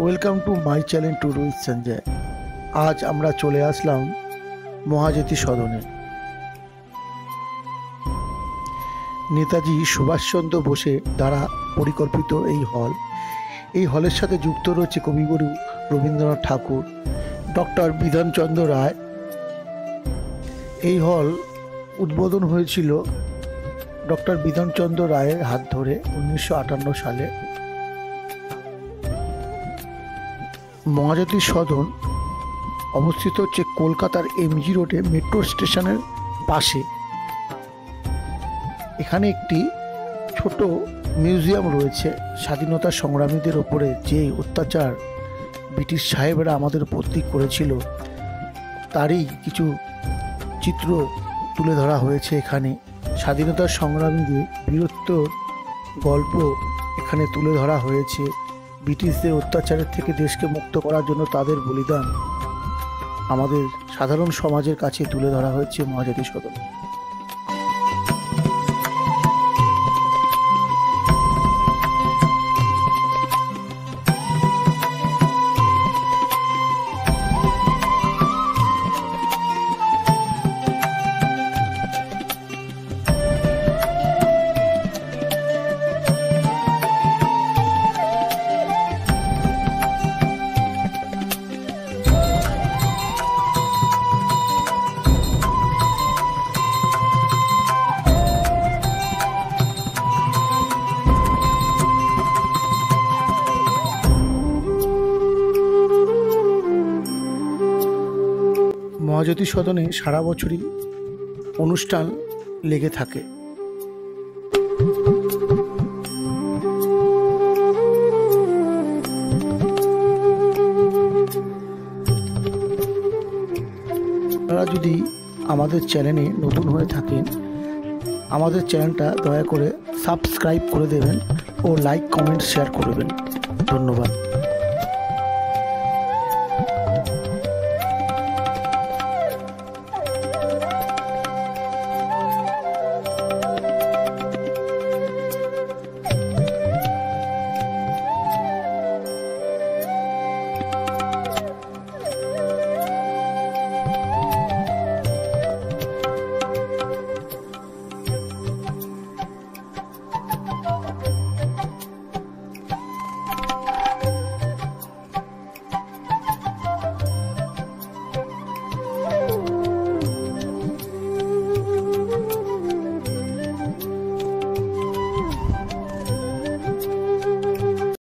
Welcome to my channel to with Sanjay. আজ আমরা চলে আসলাম মহাজ্যোতি সদনে। নেতাজি সুভাষচন্দ্র বোসে দ্বারা পরিকল্পিত এই হলের সাথে যুক্ত রয়েছে কবিগুরু রবীন্দ্রনাথ ঠাকুর, ডক্টর বিধানচন্দ্র রায়। এই হল উদ্বোধন হয়েছিল ডক্টর বিধানচন্দ্র রায়ের হাত ধরে 1958 সালে। মহাজ্যোতি সদন অবস্থিত হচ্ছে কলকাতার এমজি রোডে মেট্রো স্টেশনের পাশে। এখানে একটি ছোট মিউজিয়াম রয়েছে। স্বাধীনতা সংগ্রামীদের ওপরে যে অত্যাচার ব্রিটিশ সাহেবরা আমাদের উপর করেছিল তারই কিছু চিত্র তুলে ধরা হয়েছে এখানে। স্বাধীনতা সংগ্রামীদের বীরত্বর গল্প এখানে তুলে ধরা হয়েছে। ব্রিটিশদের অত্যাচারের থেকে দেশকে মুক্ত করার জন্য তাদের বলিদান আমাদের সাধারণ সমাজের কাছে তুলে ধরা হয়েছে মহাজ্যোতি সদনে। মহাজ্যোতি সদনে সারা বছরই অনুষ্ঠান লেগে থাকে। আপনারা যদি আমাদের চ্যানেলে নতুন হয়ে থাকেন, আমাদের চ্যানেলটা দয়া করে সাবস্ক্রাইব করে দেবেন ও লাইক কমেন্ট শেয়ার করবেন। ধন্যবাদ।